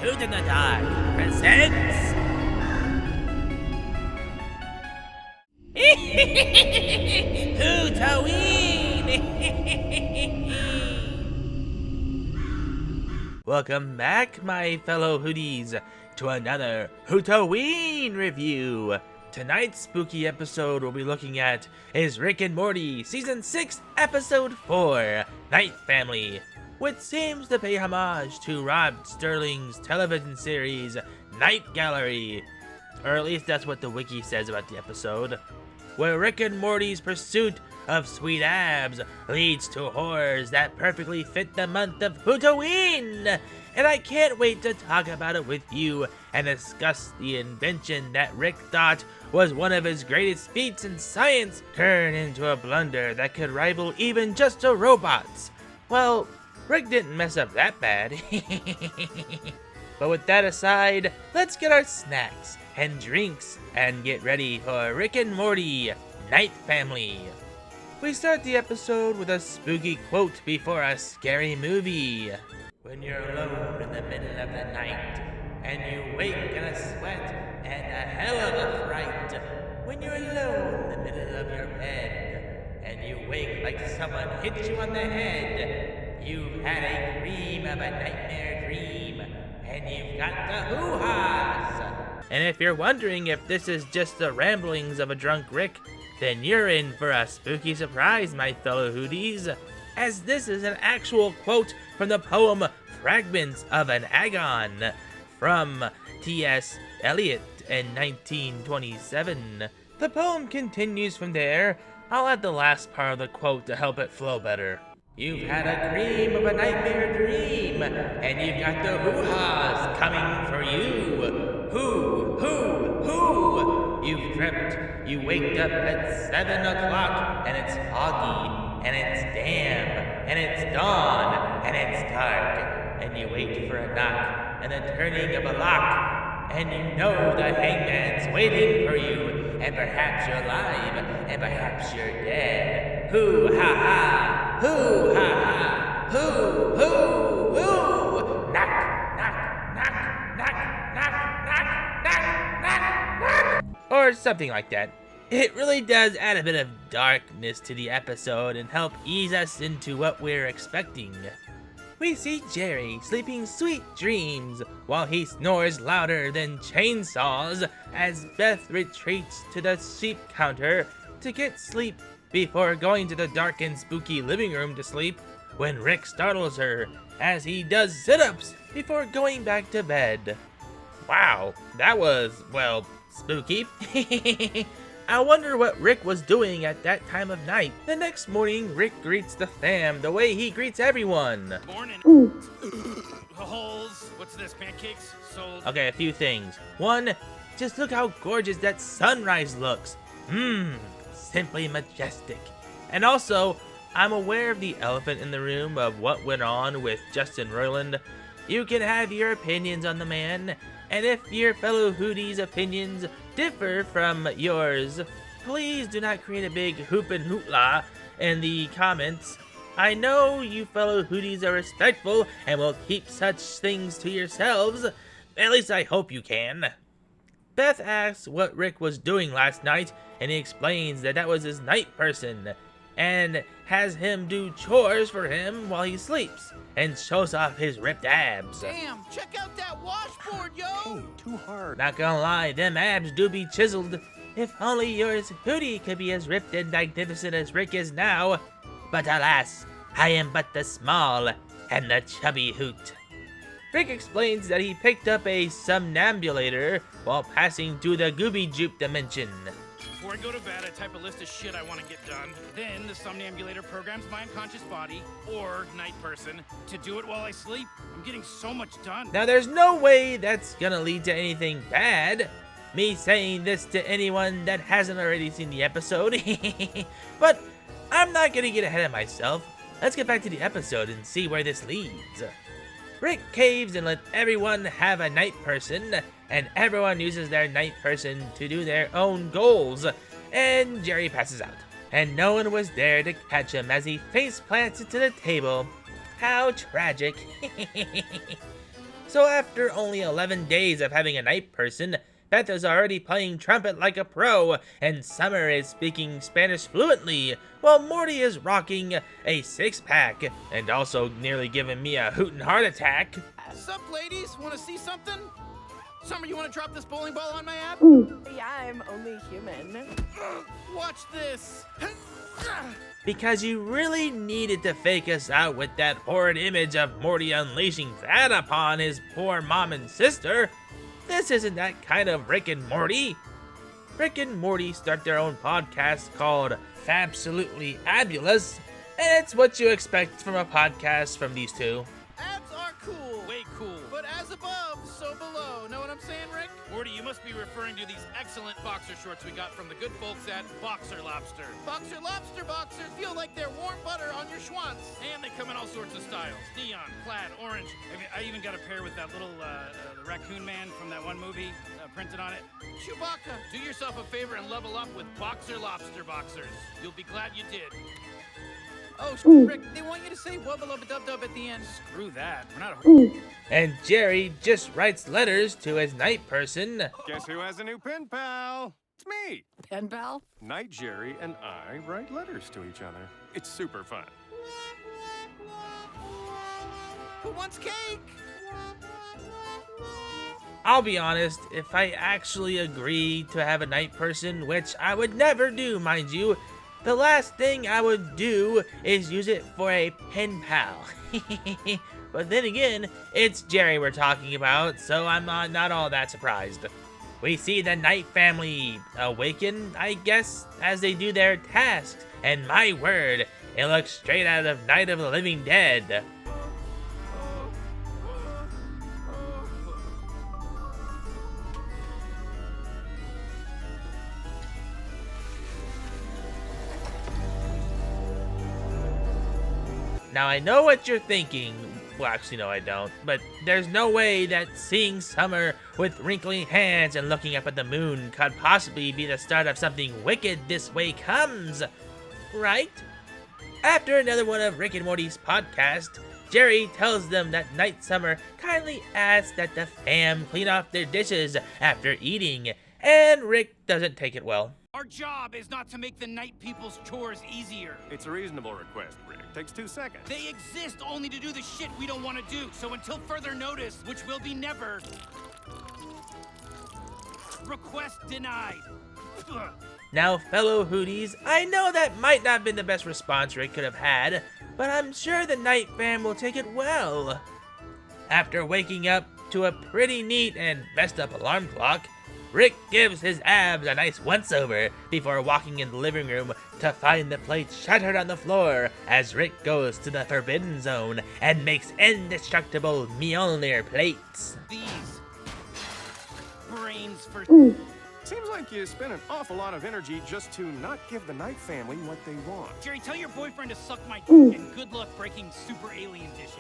Hoot in the Dark presents... Hootaween! Welcome back, my fellow Hooties, to another Hootaween review. Tonight's spooky episode we'll be looking at is Rick and Morty Season 6, Episode 4, Night Family, which seems to pay homage to Rod Sterling's television series, Night Gallery. Or at least that's what the wiki says about the episode, where Rick and Morty's pursuit of sweet abs leads to horrors that perfectly fit the month of Hootaween! And I can't wait to talk about it with you and discuss the invention that Rick thought was one of his greatest feats in science turned into a blunder that could rival even just a robot's. Well, Rick didn't mess up that bad. But with that aside, let's get our snacks and drinks and get ready for Rick and Morty Night Family. We start the episode with a spooky quote before a scary movie. When you're alone in the middle of the night, and you wake in a sweat and a hell of a fright. When you're alone in the middle of your bed, and you wake like someone hit you on the head. You've had a dream of a nightmare dream, and you've got the hoo-ha's. And if you're wondering if this is just the ramblings of a drunk Rick, then you're in for a spooky surprise, my fellow Hooties, as this is an actual quote from the poem Fragments of an Agon from T.S. Eliot in 1927. The poem continues from there. I'll add the last part of the quote to help it flow better. You've had a dream of a nightmare dream, and you've got the hoo-ha's coming for you. Hoo, hoo, hoo! You've dreamt you waked up at 7 o'clock, and it's foggy, and it's damp, and it's dawn, and it's dark, and you wait for a knock, and the turning of a lock, and you know the hangman's waiting for you, and perhaps you're alive, and perhaps you're dead. Hoo-ha-ha! Hoo-ha-ha! Hoo-hoo-hoo! Knock, knock, knock, knock, knock, knock, knock, knock, knock! Or something like that. It really does add a bit of darkness to the episode and help ease us into what we're expecting. We see Jerry sleeping sweet dreams while he snores louder than chainsaws as Beth retreats to the sheep counter to get sleep before going to the dark and spooky living room to sleep when Rick startles her as he does sit-ups before going back to bed. Wow, that was, well, spooky. I wonder what Rick was doing at that time of night. The next morning, Rick greets the fam the way he greets everyone. Morning. Holes. What's this? Pancakes? Sold. Okay, a few things. One, just look how gorgeous that sunrise looks. Simply majestic. And also, I'm aware of the elephant in the room of what went on with Justin Roiland. You can have your opinions on the man, and if your fellow Hooties' opinions differ from yours, please do not create a big hoop and hootla in the comments. I know you fellow Hooties are respectful and will keep such things to yourselves. At least I hope you can. Beth asks what Rick was doing last night, and he explains that was his night person, and has him do chores for him while he sleeps, and shows off his ripped abs. Damn, check out that washboard, yo! Hey, too hard. Not gonna lie, them abs do be chiseled. If only yours Hootie could be as ripped and magnificent as Rick is now. But alas, I am but the small and the chubby Hoot. Rick explains that he picked up a somnambulator while passing through the Gooby Joop dimension. Before I go to bed, I type a list of shit I want to get done. Then the somnambulator programs my unconscious body, or night person, to do it while I sleep. I'm getting so much done. Now there's no way that's gonna lead to anything bad. Me saying this to anyone that hasn't already seen the episode. But I'm not gonna get ahead of myself. Let's get back to the episode and see where this leads. Rick caves and lets everyone have a night person, and everyone uses their night person to do their own goals, and Jerry passes out. And no one was there to catch him as he face plants into the table. How tragic. So after only 11 days of having a night person, Beth is already playing trumpet like a pro, and Summer is speaking Spanish fluently, while Morty is rocking a six-pack, and also nearly giving me a hootin' heart attack. Sup, ladies? Want to see something? Summer, you want to drop this bowling ball on my app? Yeah, I'm only human. Watch this. Because you really needed to fake us out with that horrid image of Morty unleashing that upon his poor mom and sister. This isn't that kind of Rick and Morty. Rick and Morty start their own podcast called Fabsolutely Abulous, and it's what you expect from a podcast from these two. Abs are cool. Way cool. But as above, so below. Know what I'm saying, Rick? Morty, you must be referring to these excellent boxer shorts we got from the good folks at Boxer Lobster. Boxer Lobster boxers feel like they're warm butter on your schwanz. And they come in all sorts of styles. Neon, plaid, orange. I even got a pair with that little the raccoon man from that one movie printed on it. Chewbacca. Do yourself a favor and level up with Boxer Lobster boxers. You'll be glad you did. Oh, Rick, they want you to say wubba lubba dub dub at the end. Screw that. We're not a And Jerry just writes letters to his night person. Guess who has a new pen pal? It's me. Pen pal? Night Jerry and I write letters to each other. It's super fun. Who wants cake? I'll be honest, if I actually agree to have a night person, which I would never do, mind you, the last thing I would do is use it for a pen pal. But then again, it's Jerry we're talking about, so I'm not all that surprised. We see the Night family awaken, I guess, as they do their tasks, and my word, it looks straight out of Night of the Living Dead. Now I know what you're thinking, well actually no I don't, but there's no way that seeing Summer with wrinkly hands and looking up at the moon could possibly be the start of something wicked this way comes, right? After another one of Rick and Morty's podcast, Jerry tells them that Night Summer kindly asked that the fam clean off their dishes after eating, and Rick doesn't take it well. Our job is not to make the night people's chores easier. It's a reasonable request, Rick. Takes 2 seconds. They exist only to do the shit we don't want to do. So until further notice, which will be never, request denied. Now, fellow Hooties, I know that might not have been the best response Rick could have had, but I'm sure the Night fam will take it well. After waking up to a pretty neat and messed up alarm clock, Rick gives his abs a nice once-over before walking in the living room to find the plates shattered on the floor as Rick goes to the Forbidden Zone and makes indestructible Mjolnir plates. These brains for... Seems like you spend an awful lot of energy just to not give the Night family what they want. Jerry, tell your boyfriend to suck my dick and good luck breaking super alien dishes.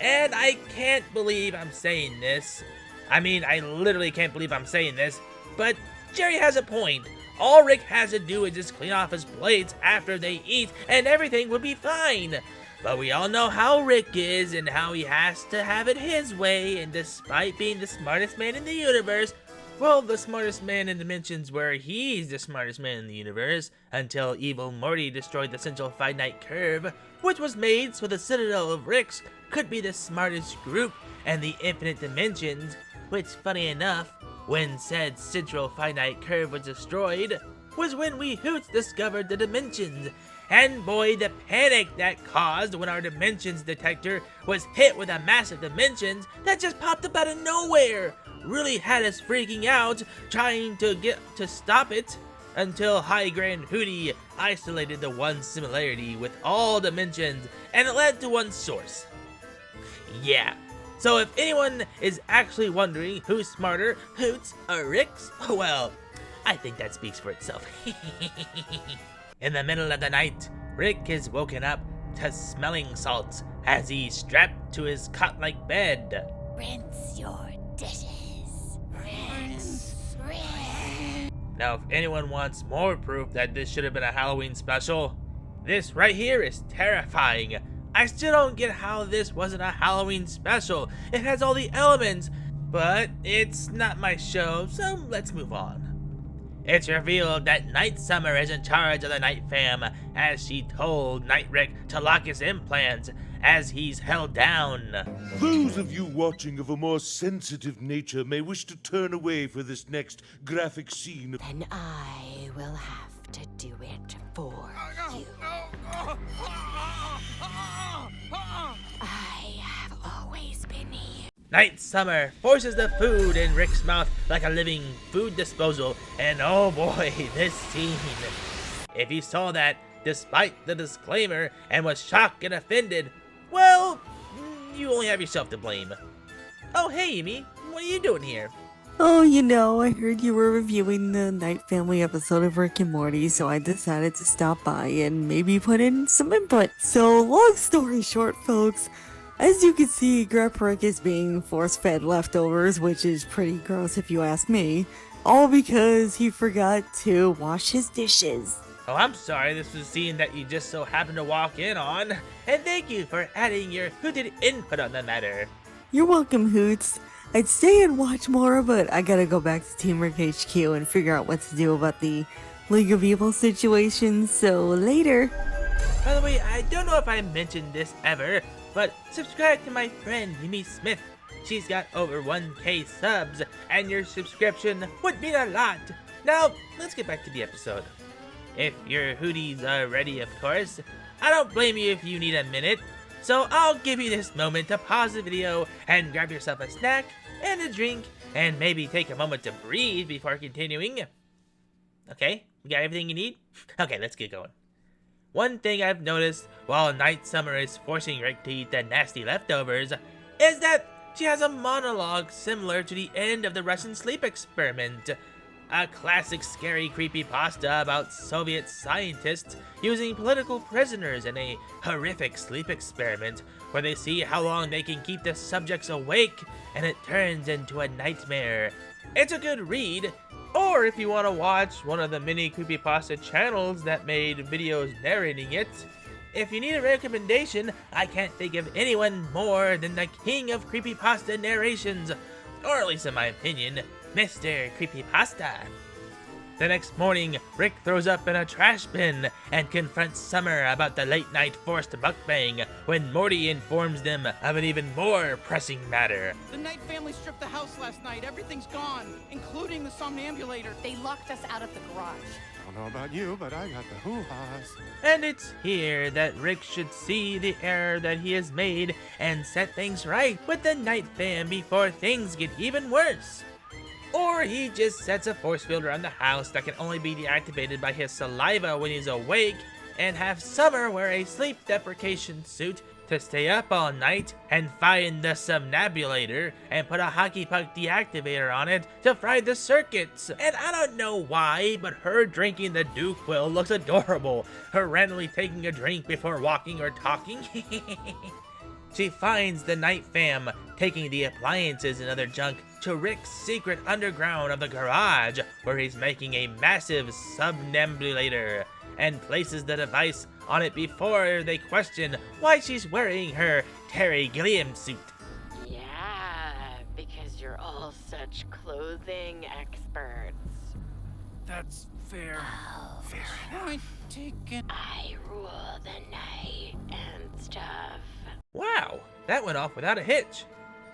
And I can't believe I'm saying this. I mean, I literally can't believe I'm saying this, but Jerry has a point. All Rick has to do is just clean off his plates after they eat, and everything would be fine. But we all know how Rick is and how he has to have it his way, and despite being the smartest man in the universe, well, the smartest man in dimensions where he's the smartest man in the universe, until evil Morty destroyed the central finite curve, which was made so the Citadel of Ricks could be the smartest group and the infinite dimensions, which, funny enough, when said central finite curve was destroyed, was when we Hoots discovered the dimensions. And boy, the panic that caused when our dimensions detector was hit with a massive dimensions that just popped up out of nowhere really had us freaking out, trying to get to stop it, until High Grand Hootie isolated the one similarity with all dimensions, and it led to one source. Yeah. So if anyone is actually wondering who's smarter, Hoots or Ricks, well, I think that speaks for itself. In the middle of the night, Rick is woken up to smelling salts as he's strapped to his cot-like bed. Rinse your dishes. Rinse. Now, if anyone wants more proof that this should have been a Halloween special, this right here is terrifying. I still don't get how this wasn't a Halloween special. It has all the elements, but it's not my show, so let's move on. It's revealed that Night Summer is in charge of the Night Fam, as she told Night Rick to lock his implants as he's held down. Those of you watching of a more sensitive nature may wish to turn away for this next graphic scene. Then I will have to do it for you. I have always been here. Night Summer forces the food in Rick's mouth like a living food disposal, and oh boy, this scene. If you saw that, despite the disclaimer, and was shocked and offended, well, you only have yourself to blame. Oh hey, Amy, what are you doing here? Oh, I heard you were reviewing the Night Family episode of Rick and Morty, so I decided to stop by and maybe put in some input. So, long story short, folks, as you can see, Grep Rick is being force-fed leftovers, which is pretty gross if you ask me, all because he forgot to wash his dishes. Oh, I'm sorry, this was a scene that you just so happened to walk in on, and thank you for adding your hooted input on the matter. You're welcome, Hoots. I'd stay and watch more, but I gotta go back to Team Rick HQ and figure out what to do about the League of Evil situation, so later. By the way, I don't know if I mentioned this ever, but subscribe to my friend Mimi Smith. She's got over 1K subs, and your subscription would mean a lot. Now, let's get back to the episode. If your hooties are ready, of course. I don't blame you if you need a minute, so I'll give you this moment to pause the video and grab yourself a snack and a drink, and maybe take a moment to breathe before continuing. Okay, you got everything you need? Okay, let's get going. One thing I've noticed while Night Summer is forcing Rick to eat the nasty leftovers is that she has a monologue similar to the end of the Russian sleep experiment. A classic scary creepypasta about Soviet scientists using political prisoners in a horrific sleep experiment where they see how long they can keep the subjects awake and it turns into a nightmare. It's a good read, or if you want to watch one of the many creepypasta channels that made videos narrating it. If you need a recommendation, I can't think of anyone more than the king of creepypasta narrations, or at least in my opinion, Mr. Creepypasta. The next morning, Rick throws up in a trash bin and confronts Summer about the late-night forced mukbang when Morty informs them of an even more pressing matter. The Night Family stripped the house last night. Everything's gone, including the somnambulator. They locked us out of the garage. Don't know about you, but I got the hoo-ha's. And it's here that Rick should see the error that he has made and set things right with the Night Fam before things get even worse. Or he just sets a force field around the house that can only be deactivated by his saliva when he's awake, and have Summer wear a sleep deprivation suit to stay up all night and find the somnambulator and put a hockey puck deactivator on it to fry the circuits. And I don't know why, but her drinking the DuQuil looks adorable. Her randomly taking a drink before walking or talking. She finds the Night Fam taking the appliances and other junk to Rick's secret underground of the garage, where he's making a massive somnambulator, and places the device on it before they question why she's wearing her Terry Gilliam suit. Yeah, because you're all such clothing experts. That's fair. Point taken. I rule the night and stuff. Wow, that went off without a hitch.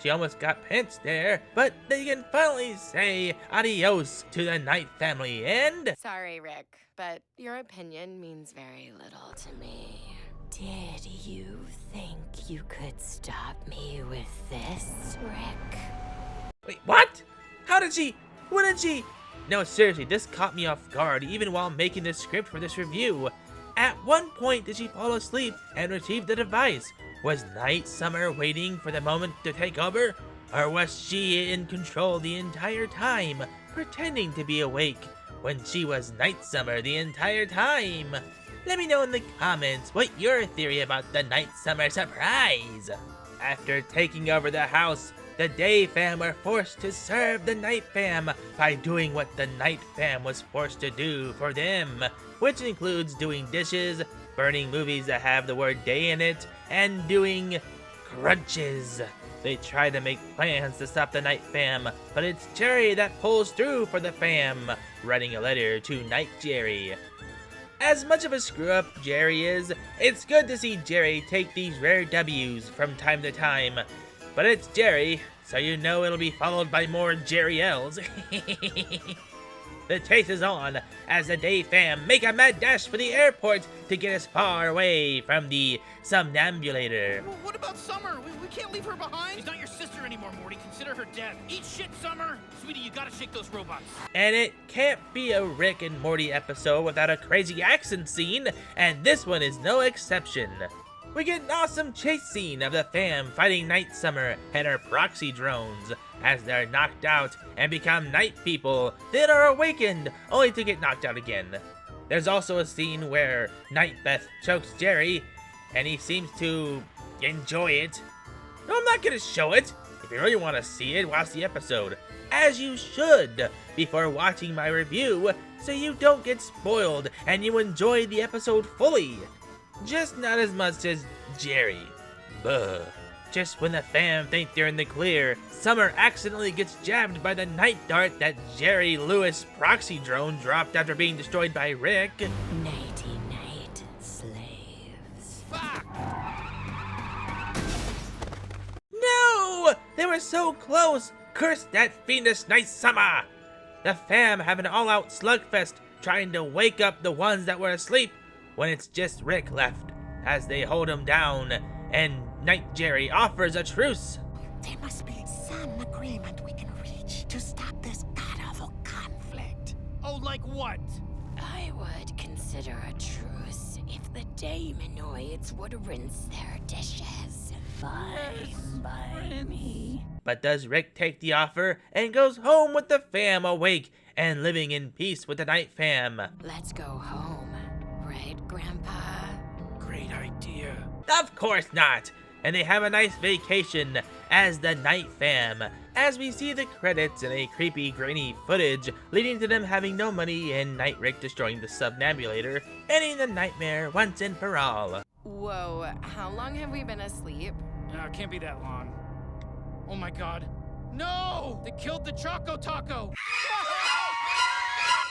She almost got pinched there, but they can finally say adios to the Night Family, and... Sorry, Rick, but your opinion means very little to me. Did you think you could stop me with this, Rick? Wait, what? How did she... What did she... No, seriously, this caught me off guard even while making the script for this review. At one point did she fall asleep and retrieve the device? Was Night Summer waiting for the moment to take over? Or was she in control the entire time, pretending to be awake when she was Night Summer the entire time? Let me know in the comments what your theory about the Night Summer surprise. After taking over the house, the Day Fam were forced to serve the Night Fam by doing what the Night Fam was forced to do for them, which includes doing dishes, burning movies that have the word day in it, and doing crunches. They try to make plans to stop the Night Fam, but it's Jerry that pulls through for the fam, writing a letter to Night Jerry. As much of a screw-up Jerry is, it's good to see Jerry take these rare W's from time to time. But it's Jerry, so you know it'll be followed by more Jerry L's. The chase is on as the Day Fam make a mad dash for the airport to get as far away from the somnambulator. Well, what about Summer? We can't leave her behind. She's not your sister anymore, Morty. Consider her dead. Eat shit, Summer. Sweetie, you gotta shake those robots. And it can't be a Rick and Morty episode without a crazy action scene, and this one is no exception. We get an awesome chase scene of the fam fighting Night Summer and her proxy drones as they're knocked out and become night people, then are awakened only to get knocked out again. There's also a scene where Night Beth chokes Jerry and he seems to enjoy it. No, I'm not gonna show it. If you really want to see it, watch the episode, as you should, before watching my review, so you don't get spoiled and you enjoy the episode fully. Just not as much as Jerry. Buh. Just when the fam think they're in the clear, Summer accidentally gets jabbed by the night dart that Jerry Lewis proxy drone dropped after being destroyed by Rick. Nighty night, slaves. Fuck! No! They were so close! Curse that fiendish Night Summer! The fam have an all-out slugfest trying to wake up the ones that were asleep when it's just Rick left, as they hold him down, and Night Jerry offers a truce. There must be some agreement we can reach to stop this god-awful conflict. Oh, like what? I would consider a truce if the Daemonids would rinse their dishes. Fine by me. But does Rick take the offer and goes home with the fam awake and living in peace with the Night Fam? Let's go home, right, Grandpa? Great idea. Of course not! And they have a nice vacation as the Night Fam, as we see the credits in a creepy, grainy footage leading to them having no money and Night Rick destroying the Somnambulator, ending the nightmare once and for all. Whoa, how long have we been asleep? It can't be that long. Oh my god. No! They killed the Choco Taco!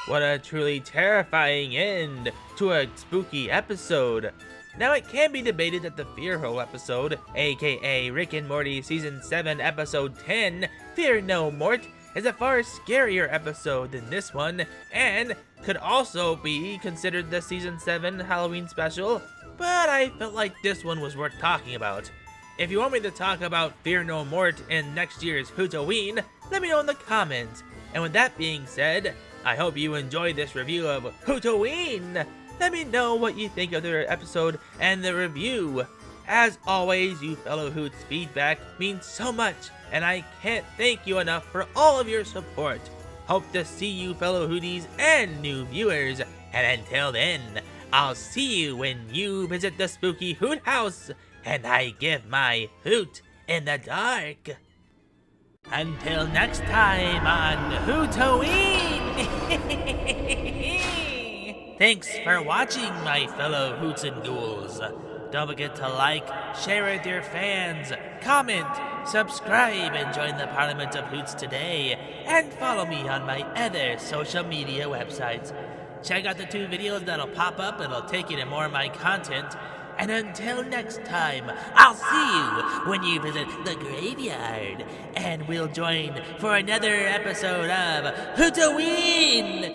What a truly terrifying end to a spooky episode. Now, it can be debated that the Fear Hole episode, aka Rick and Morty Season 7 Episode 10, Fear No Mort, is a far scarier episode than this one, and could also be considered the Season 7 Halloween special, but I felt like this one was worth talking about. If you want me to talk about Fear No Mort in next year's Hootaween, let me know in the comments. And with that being said, I hope you enjoyed this review of Hootaween. Let me know what you think of the episode and the review. As always, you fellow Hoots, feedback means so much, and I can't thank you enough for all of your support. Hope to see you fellow Hooties and new viewers, and until then, I'll see you when you visit the spooky Hoot House, and I give my hoot in the dark. Until next time on Hootaween! Thanks for watching, my fellow Hoots and Ghouls. Don't forget to like, share with your fans, comment, subscribe, and join the Parliament of Hoots today, and follow me on my other social media websites. Check out the 2 videos that'll pop up, it'll take you to more of my content. And until next time, I'll see you when you visit the graveyard, and we'll join for another episode of Hootaween!